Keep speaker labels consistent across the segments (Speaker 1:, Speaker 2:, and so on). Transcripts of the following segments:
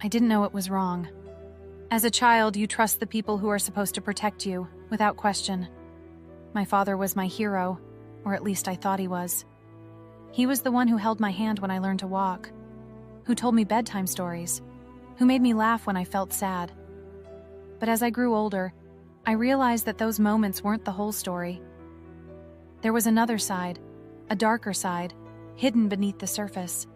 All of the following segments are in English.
Speaker 1: I didn't know it was wrong. As a child, you trust the people who are supposed to protect you, without question. My father was my hero, or at least I thought he was. He was the one who held my hand when I learned to walk, who told me bedtime stories, who made me laugh when I felt sad. But as I grew older, I realized that those moments weren't the whole story. There was another side, a darker side, hidden beneath the surface.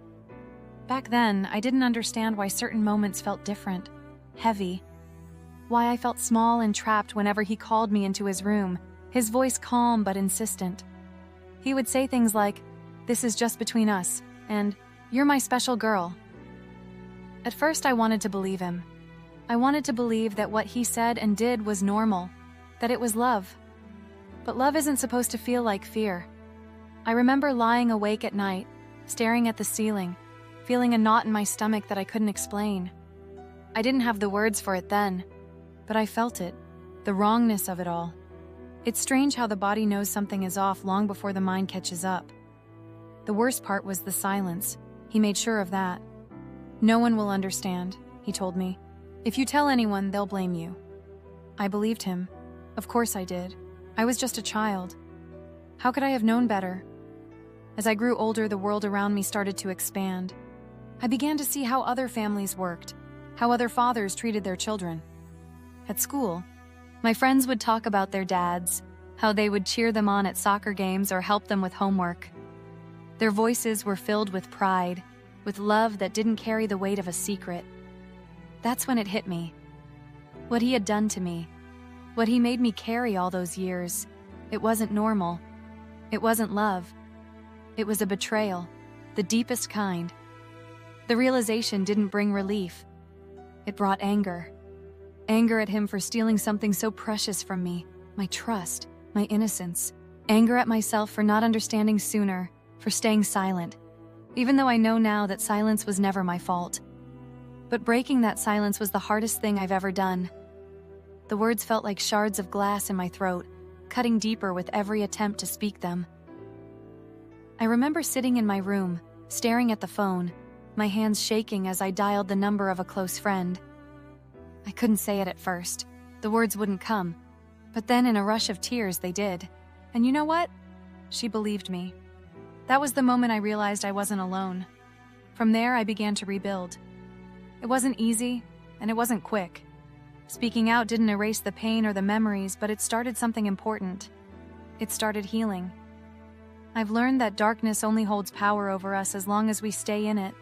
Speaker 1: Back then, I didn't understand why certain moments felt different, heavy. Why I felt small and trapped whenever he called me into his room, his voice calm but insistent. He would say things like, "This is just between us," and "You're my special girl." At first, I wanted to believe him. I wanted to believe that what he said and did was normal, that it was love. But love isn't supposed to feel like fear. I remember lying awake at night, staring at the ceiling, feeling a knot in my stomach that I couldn't explain. I didn't have the words for it then, but I felt it, the wrongness of it all. It's strange how the body knows something is off long before the mind catches up. The worst part was the silence. He made sure of that. "No one will understand," he told me. "If you tell anyone, they'll blame you." I believed him. Of course I did. I was just a child. How could I have known better? As I grew older, the world around me started to expand. I began to see how other families worked, how other fathers treated their children. At school, my friends would talk about their dads, how they would cheer them on at soccer games or help them with homework. Their voices were filled with pride, with love that didn't carry the weight of a secret. That's when it hit me. What he had done to me, what he made me carry all those years, it wasn't normal. It wasn't love. It was a betrayal, the deepest kind. The realization didn't bring relief. It brought anger. Anger at him for stealing something so precious from me, my trust, my innocence. Anger at myself for not understanding sooner, for staying silent, even though I know now that silence was never my fault. But breaking that silence was the hardest thing I've ever done. The words felt like shards of glass in my throat, cutting deeper with every attempt to speak them. I remember sitting in my room, staring at the phone, my hands shaking as I dialed the number of a close friend. I couldn't say it at first. The words wouldn't come. But then in a rush of tears, they did. And you know what? She believed me. That was the moment I realized I wasn't alone. From there, I began to rebuild. It wasn't easy, and it wasn't quick. Speaking out didn't erase the pain or the memories, but it started something important. It started healing. I've learned that darkness only holds power over us as long as we stay in it.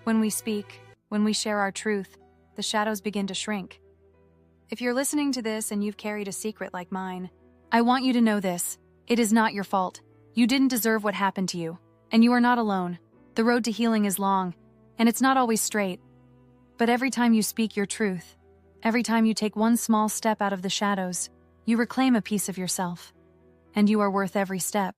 Speaker 1: When we speak, when we share our truth, the shadows begin to shrink. If you're listening to this and you've carried a secret like mine, I want you to know this. It is not your fault. You didn't deserve what happened to you, and you are not alone. The road to healing is long, and it's not always straight. But every time you speak your truth, every time you take one small step out of the shadows, you reclaim a piece of yourself. And you are worth every step.